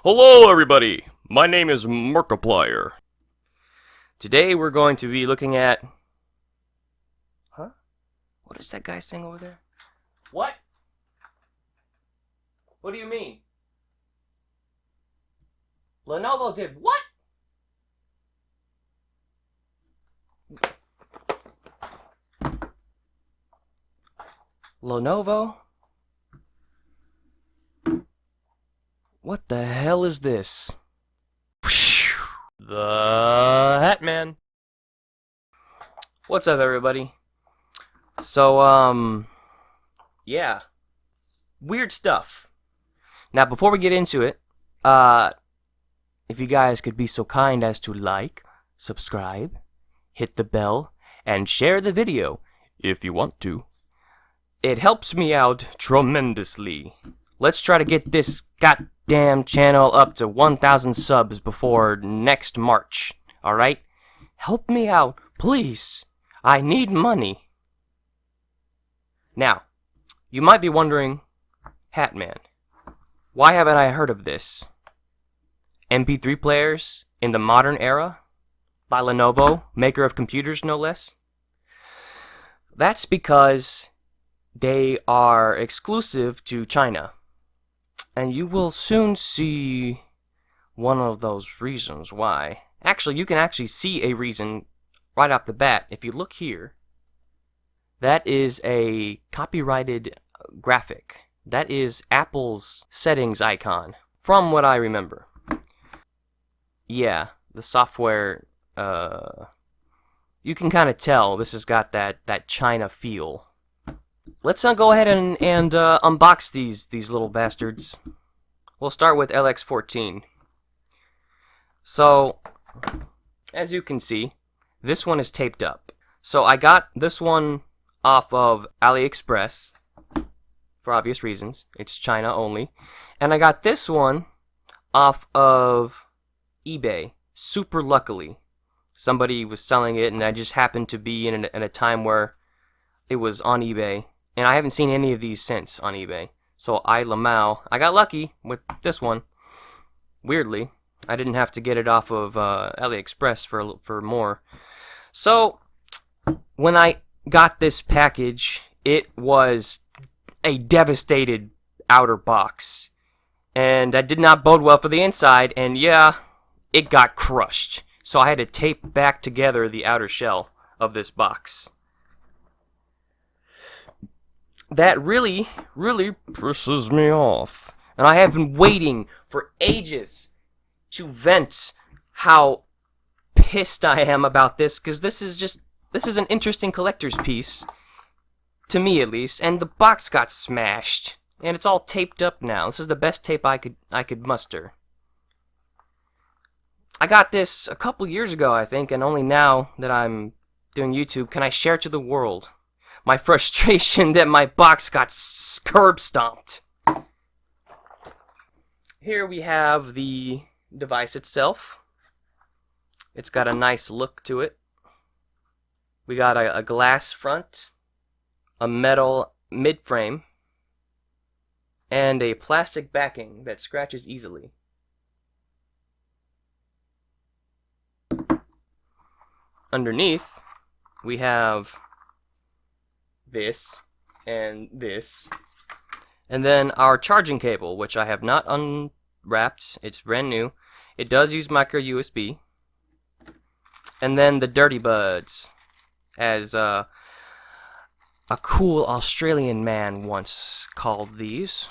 Hello everybody, my name is Markiplier. Today we're going to be looking at... Huh? What is that guy saying over there? What? What do you mean? Lenovo did what? Lenovo? What the hell is this? The Hat Man. What's up, everybody? So, yeah. Weird stuff. Now, before we get into it, if you guys could be so kind as to like, subscribe, hit the bell, and share the video if you want to. It helps me out tremendously. Let's try to get this goddamn channel up to 1,000 subs before next March, alright? Help me out, please. I need money. Now, you might be wondering, Hat Man, why haven't I heard of this? MP3 players in the modern era? By Lenovo, maker of computers no less? That's because they are exclusive to China. And you will soon see one of those reasons why. Actually, you can actually see a reason right off the bat. If you look here, that is a copyrighted graphic. That is Apple's settings icon, from what I remember. Yeah, the software, you can kind of tell this has got that China feel. Let's go ahead and unbox these little bastards. We'll start with LX14. So, as you can see, this one is taped up. So I got this one off of AliExpress, for obvious reasons. It's China only. And I got this one off of eBay, super luckily. Somebody was selling it, and I just happened to be in a time where it was on eBay. And I haven't seen any of these since on eBay. So I got lucky with this one. Weirdly, I didn't have to get it off of AliExpress for more. So when I got this package, it was a devastated outer box. And that did not bode well for the inside. And yeah, it got crushed. So I had to tape back together the outer shell of this box. That really pisses me off. And I have been waiting for ages to vent how pissed I am about this, because this is an interesting collector's piece, to me at least, and the box got smashed, and it's all taped up now. This is the best tape I could muster. I got this a couple years ago, I think, and only now that I'm doing YouTube can I share to the world my frustration that my box got curb stomped. Here we have the device itself. It's got a nice look to it. We got a glass front, a metal mid-frame, and a plastic backing that scratches easily. Underneath, we have this, and then our charging cable, which I have not unwrapped. It's brand new. It does use micro USB. And then the dirty buds, as a cool Australian man once called these.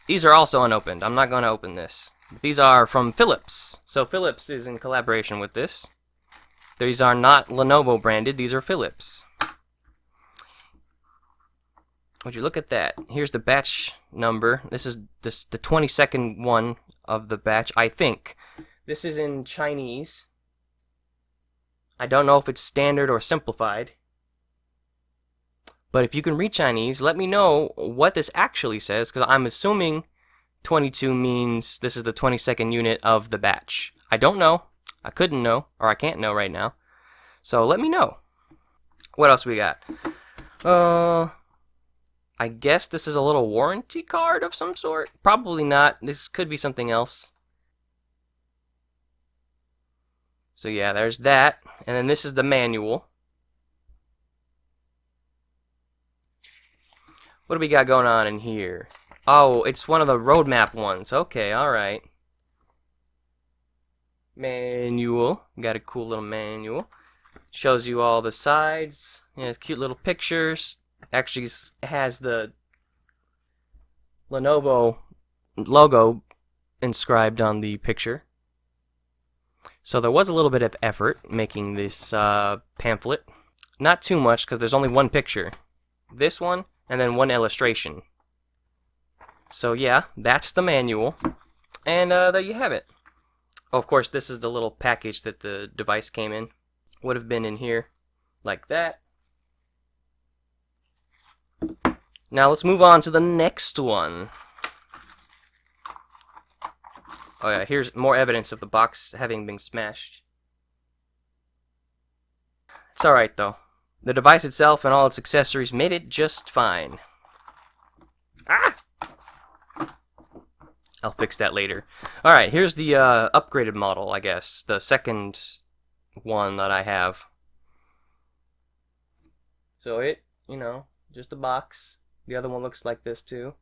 These are also unopened. I'm not going to open this. These are from Philips. So Philips is in collaboration with this. These are not Lenovo branded. These are Philips. Would you look at that? Here's the batch number. This is the 22nd one of the batch, I think. This is in Chinese. I don't know if it's standard or simplified. But if you can read Chinese, let me know what this actually says, because I'm assuming 22 means this is the 22nd unit of the batch. I don't know. I couldn't know, or I can't know right now. So let me know. What else we got? I guess this is a little warranty card of some sort. Probably not. This could be something else. So yeah, there's that. And then this is the manual. What do we got going on in here? Oh, it's one of the roadmap ones. Okay, alright. Manual. Got a cool little manual. Shows you all the sides. Yeah, cute little pictures. Actually has the Lenovo logo inscribed on the picture. So there was a little bit of effort making this pamphlet. Not too much, because there's only one picture. This one, and then one illustration. So yeah, that's the manual. And there you have it. Oh, of course, this is the little package that the device came in. Would have been in here, like that. Now let's move on to the next one. Oh yeah, here's more evidence of the box having been smashed. It's alright though. The device itself and all its accessories made it just fine. Ah! I'll fix that later. Alright, here's the upgraded model, I guess. The second one that I have. So it, you know, just a box. The other one looks like this too.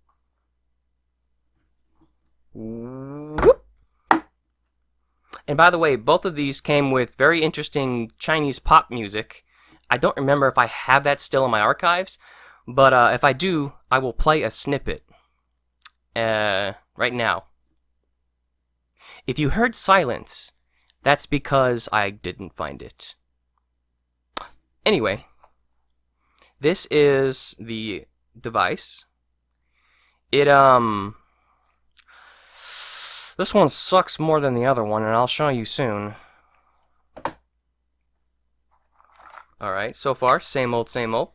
Whoop. And by the way, both of these came with very interesting Chinese pop music. I don't remember if I have that still in my archives, but if I do, I will play a snippet right now. If you heard silence, that's because I didn't find it. Anyway, this is the device. This one sucks more than the other one, and I'll show you soon. Alright, so far, same old, same old.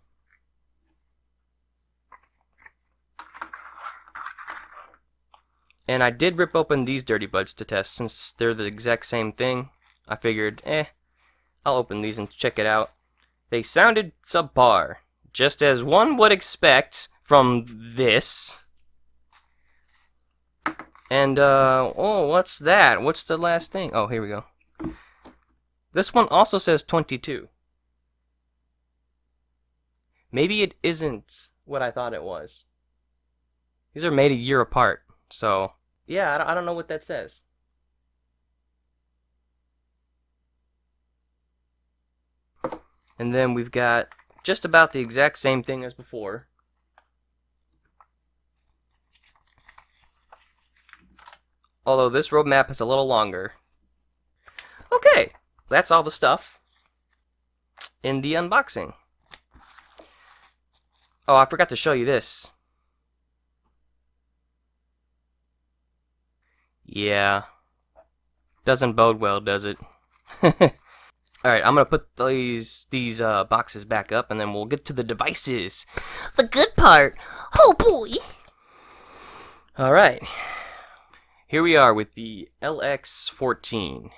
And I did rip open these dirty buds to test, since they're the exact same thing. I figured, I'll open these and check it out. They sounded subpar, just as one would expect from this. And, oh, what's that? What's the last thing? Oh, here we go. This one also says 22. Maybe it isn't what I thought it was. These are made a year apart, so, yeah, I don't know what that says. And then we've got just about the exact same thing as before. Although this roadmap is a little longer. Okay, that's all the stuff in the unboxing. Oh, I forgot to show you this. Yeah. Doesn't bode well, does it? Alright, I'm gonna put these boxes back up, and then we'll get to the devices. The good part! Oh boy! Alright. Here we are with the LX14.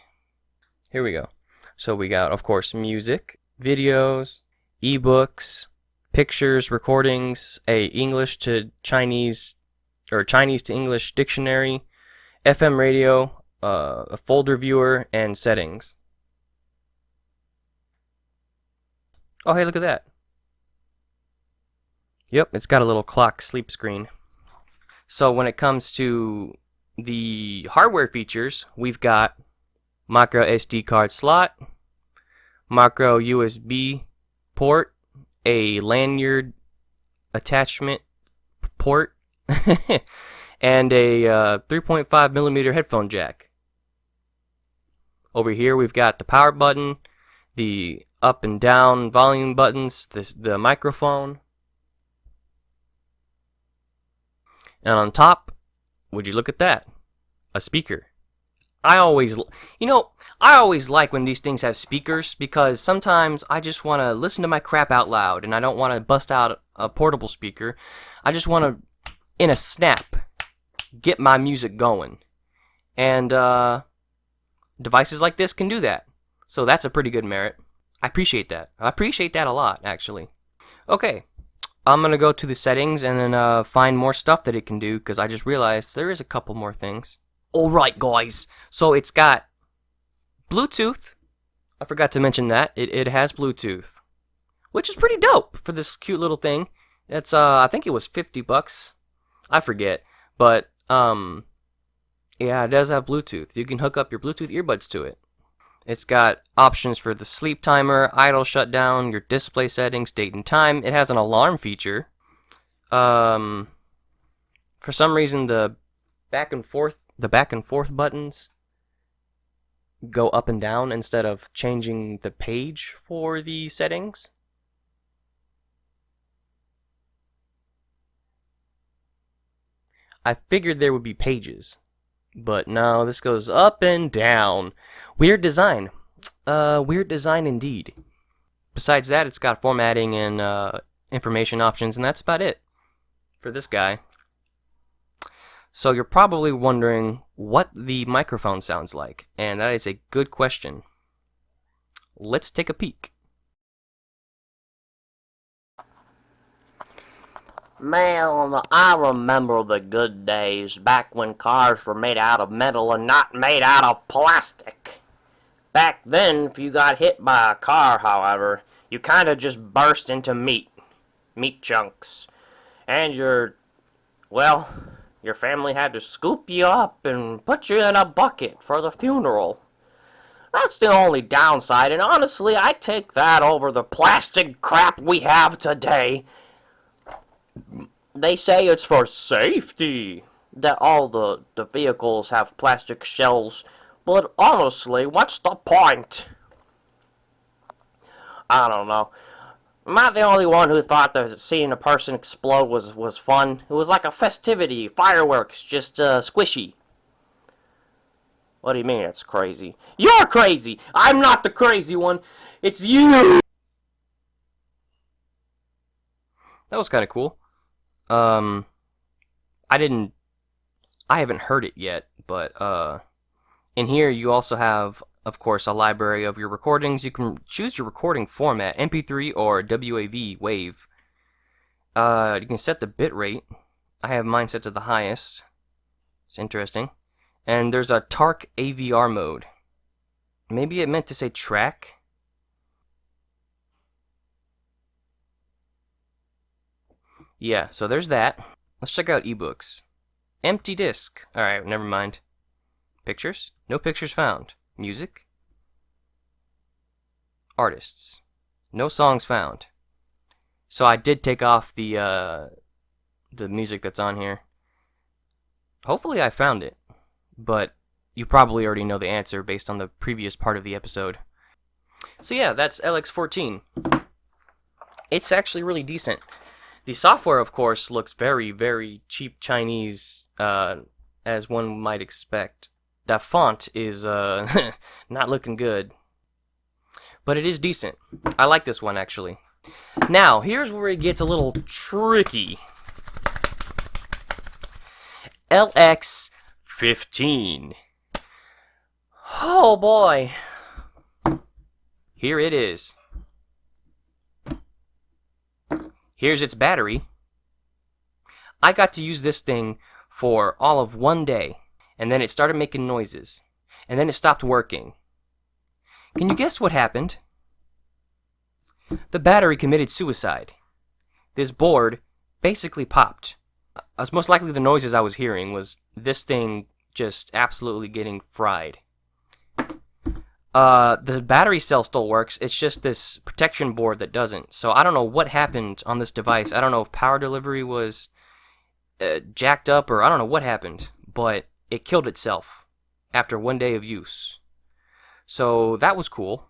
Here we go. So we got, of course, music, videos, ebooks, pictures, recordings, a English to Chinese, or Chinese to English dictionary, FM radio, a folder viewer, and settings. Oh, hey, look at that. Yep, it's got a little clock sleep screen. So when it comes to the hardware features, we've got micro SD card slot, micro USB port, a lanyard attachment port, and a 3.5mm headphone jack. Over here we've got the power button, the up and down volume buttons, the microphone, and on top, would you look at that? A speaker. I always like when these things have speakers, because sometimes I just want to listen to my crap out loud and I don't want to bust out a portable speaker. I just want to, in a snap, get my music going. And devices like this can do that. So that's a pretty good merit. I appreciate that. I appreciate that a lot, actually. Okay, I'm going to go to the settings and then find more stuff that it can do, because I just realized there is a couple more things. Alright, guys. So it's got Bluetooth. I forgot to mention that. It has Bluetooth, which is pretty dope for this cute little thing. It's, I think it was $50. I forget. But, yeah, it does have Bluetooth. You can hook up your Bluetooth earbuds to it. It's got options for the sleep timer, idle shutdown, your display settings, date and time. It has an alarm feature. For some reason, the back and forth buttons go up and down instead of changing the page for the settings. I figured there would be pages, but no, this goes up and down. Weird design. Weird design indeed. Besides that, it's got formatting and information options, and that's about it for this guy. So you're probably wondering what the microphone sounds like, and that is a good question. Let's take a peek. Man, I remember the good days back when cars were made out of metal and not made out of plastic. Back then, if you got hit by a car, however, you kind of just burst into meat chunks. And your family had to scoop you up and put you in a bucket for the funeral. That's the only downside, and honestly, I take that over the plastic crap we have today. They say it's for safety that all the vehicles have plastic shells, but honestly, what's the point? I don't know. Am I the only one who thought that seeing a person explode was fun? It was like a festivity, fireworks, just squishy. What do you mean it's crazy? You're crazy! I'm not the crazy one! It's you! That was kind of cool. I haven't heard it yet, but in here you also have, of course, a library of your recordings. You can choose your recording format, MP3 or WAV, wave. You can set the bit rate. I have mine set to the highest. It's interesting. And there's a TARC AVR mode. Maybe it meant to say track. Yeah, so there's that. Let's check out ebooks. Empty disk. Alright, never mind. Pictures? No pictures found. Music? Artists. No songs found. So I did take off the music that's on here. Hopefully I found it, but you probably already know the answer based on the previous part of the episode. So yeah, that's LX14. It's actually really decent. The software, of course, looks very, very cheap Chinese, as one might expect. That font is not looking good, but it is decent. I like this one, actually. Now, here's where it gets a little tricky. LX15. Oh boy. Here it is. Here's its battery. I got to use this thing for all of one day, and then it started making noises, and then it stopped working. Can you guess what happened? The battery committed suicide. This board basically popped. Most likely the noises I was hearing was this thing just absolutely getting fried. The battery cell still works, it's just this protection board that doesn't. So I don't know what happened on this device. I don't know if power delivery was jacked up, or I don't know what happened, but it killed itself after one day of use. So that was cool.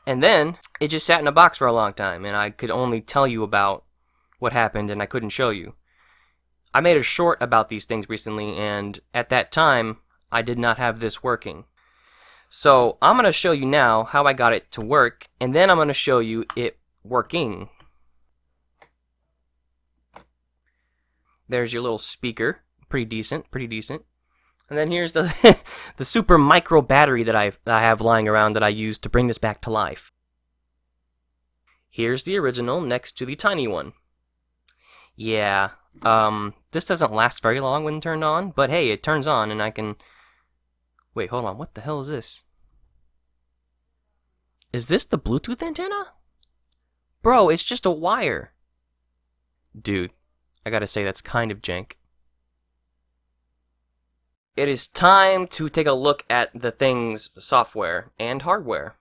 And then it just sat in a box for a long time, and I could only tell you about what happened, and I couldn't show you. I made a short about these things recently, and at that time, I did not have this working. So I'm going to show you now how I got it to work, and then I'm going to show you it working. There's your little speaker. Pretty decent, pretty decent. And then here's the the super micro battery that I have lying around that I used to bring this back to life. Here's the original next to the tiny one. Yeah, this doesn't last very long when turned on, but hey, it turns on and I can... Wait, hold on, what the hell is this? Is this the Bluetooth antenna? Bro, it's just a wire. Dude, I gotta say that's kind of jank. It is time to take a look at the thing's software and hardware.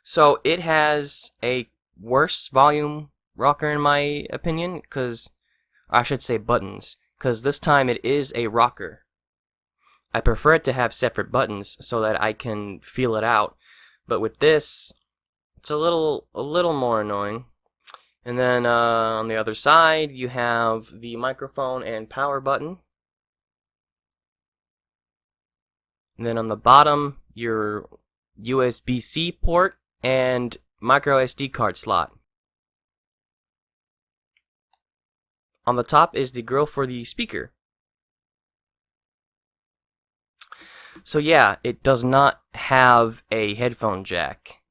So it has a worse volume rocker in my opinion, because I should say buttons, because this time it is a rocker. I prefer it to have separate buttons so that I can feel it out, but with this, it's a little more annoying. And then on the other side, you have the microphone and power button. And then on the bottom, your USB-C port and micro SD card slot. On the top is the grill for the speaker. So yeah, it does not have a headphone jack.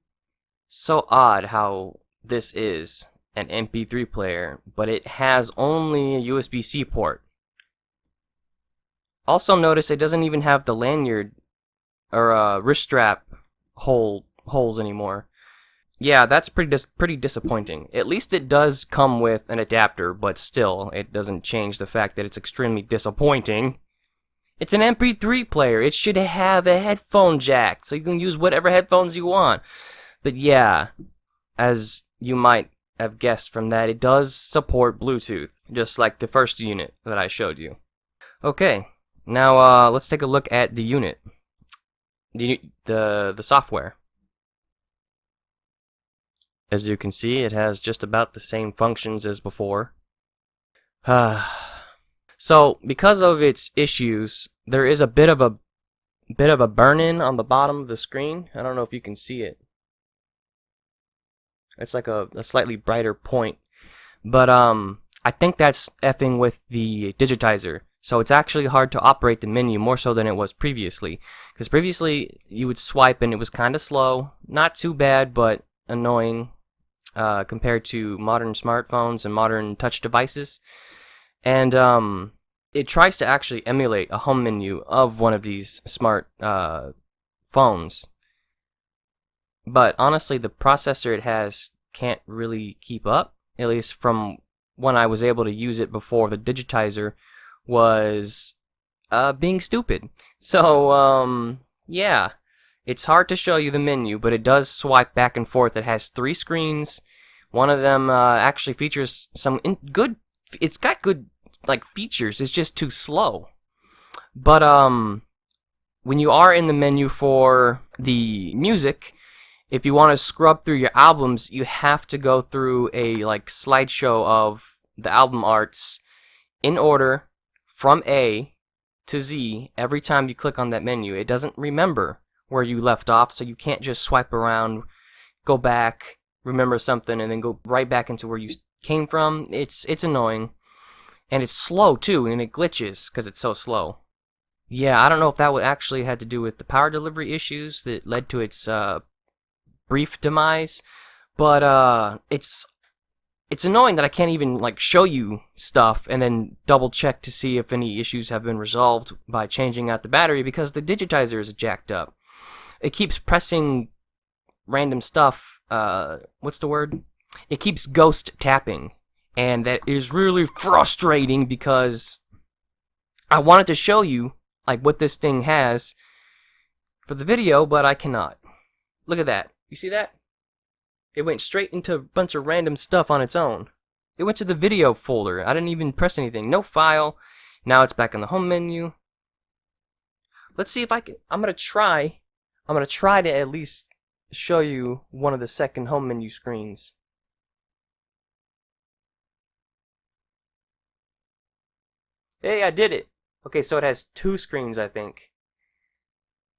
So odd how this is an MP3 player, but it has only a USB-C port. Also notice it doesn't even have the lanyard or wrist strap holes anymore. Yeah, that's pretty disappointing. At least it does come with an adapter, but still, it doesn't change the fact that it's extremely disappointing. It's an MP3 player. It should have a headphone jack, so you can use whatever headphones you want. But yeah, as you might have guessed from that, it does support Bluetooth, just like the first unit that I showed you. Okay, now let's take a look at the unit, the software. As you can see, it has just about the same functions as before. So, because of its issues, there is a bit of a burn-in on the bottom of the screen. I don't know if you can see it. It's like a slightly brighter point. But I think that's effing with the digitizer. So it's actually hard to operate the menu more so than it was previously. Because previously, you would swipe and it was kind of slow. Not too bad, but annoying compared to modern smartphones and modern touch devices. And it tries to actually emulate a home menu of one of these smart phones. But honestly, the processor it has can't really keep up, at least from when I was able to use it before the digitizer was being stupid. So, yeah. It's hard to show you the menu, but it does swipe back and forth. It has 3 screens. One of them actually features some good... It's got good, like, features. It's just too slow. But, when you are in the menu for the music, if you want to scrub through your albums, you have to go through a, like, slideshow of the album arts in order from A to Z every time you click on that menu. It doesn't remember where you left off, so you can't just swipe around, go back, remember something, and then go right back into where you came from. It's annoying. And it's slow, too, and it glitches because it's so slow. Yeah, I don't know if that actually had to do with the power delivery issues that led to its brief demise, but it's annoying that I can't even like show you stuff and then double check to see if any issues have been resolved by changing out the battery, because the digitizer is jacked up. It keeps pressing random stuff. What's the word? It keeps ghost tapping, and that is really frustrating because I wanted to show you like what this thing has for the video, but I cannot. Look at that. You see that? It went straight into a bunch of random stuff on its own. It went to the video folder. I didn't even press anything. No file. Now it's back in the home menu. Let's see if I can... I'm gonna try to at least show you one of the second home menu screens. Hey, I did it! Okay, so it has 2 screens, I think.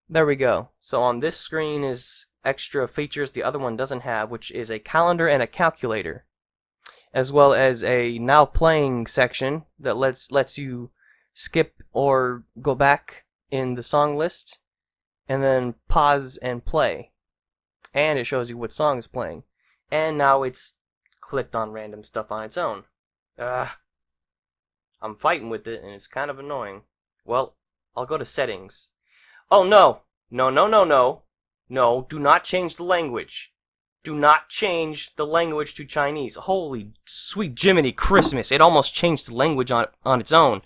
There we go. So on this screen is extra features the other one doesn't have, which is a calendar and a calculator, as well as a now playing section that lets you skip or go back in the song list, and then pause and play, and it shows you what song is playing. And now it's clicked on random stuff on its own. I'm fighting with it, and it's kind of annoying. Well, I'll go to settings. Oh, no! No, no, no, no. No, do not change the language. Do not change the language to Chinese. Holy sweet Jiminy Christmas. It almost changed the language on its own.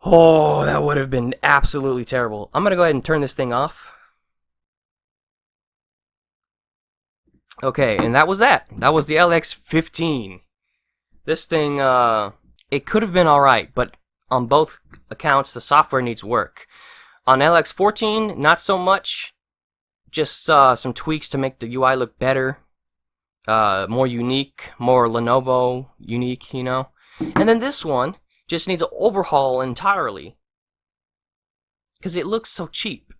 Oh, that would have been absolutely terrible. I'm going to go ahead and turn this thing off. Okay, and that was that. That was the LX15. This thing, it could have been alright, but on both accounts, the software needs work. On LX14, not so much. Just some tweaks to make the UI look better. More unique, more Lenovo unique, you know. And then this one just needs an overhaul entirely. Because it looks so cheap.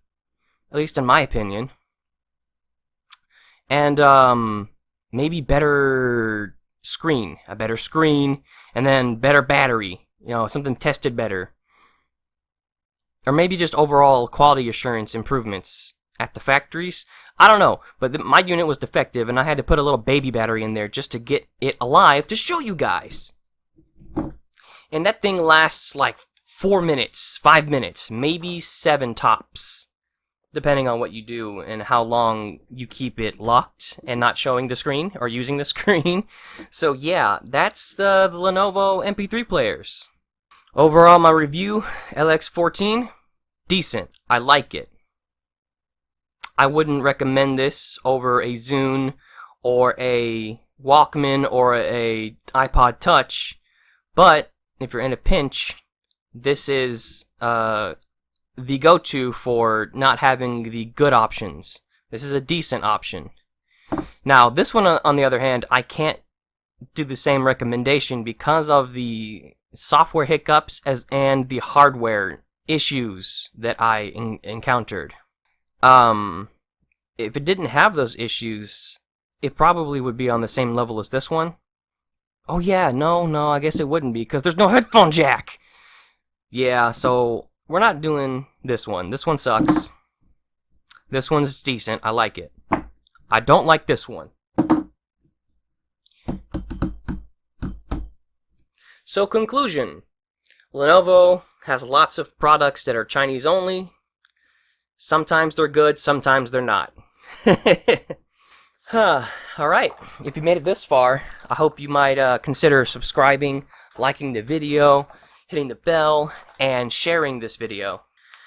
At least in my opinion. And maybe better screen. A better screen. And then better battery. You know, something tested better. Or maybe just overall quality assurance improvements at the factories. I don't know, but my unit was defective, and I had to put a little baby battery in there just to get it alive to show you guys. And that thing lasts like 4 minutes, 5 minutes, maybe 7 tops, depending on what you do and how long you keep it locked and not showing the screen or using the screen. So yeah, that's the Lenovo MP3 players. Overall, my review, LX14, decent. I like it. I wouldn't recommend this over a Zune or a Walkman or a iPod Touch, but if you're in a pinch, this is the go-to for not having the good options. This is a decent option. Now, this one, on the other hand, I can't do the same recommendation because of the software hiccups and the hardware issues that I encountered. If it didn't have those issues, it probably would be on the same level as this one. Oh yeah, no, I guess it wouldn't be because there's no headphone jack. Yeah, so we're not doing this one. This one sucks. This one's decent. I like it. I don't like this one. So conclusion, Lenovo has lots of products that are Chinese only. Sometimes they're good, sometimes they're not. Alright, if you made it this far, I hope you might consider subscribing, liking the video, hitting the bell, and sharing this video.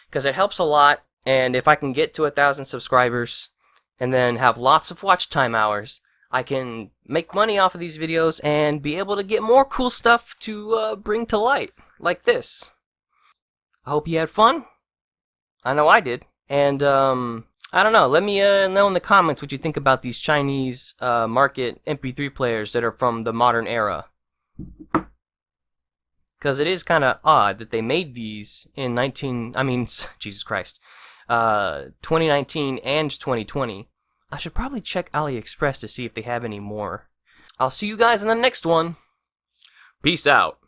Because it helps a lot, and if I can get to 1,000 subscribers, and then have lots of watch time hours, I can make money off of these videos and be able to get more cool stuff to bring to light, like this. I hope you had fun. I know I did. And, I don't know, let me know in the comments what you think about these Chinese market MP3 players that are from the modern era. Because it is kind of odd that they made these in 2019 and 2020. I should probably check AliExpress to see if they have any more. I'll see you guys in the next one. Peace out.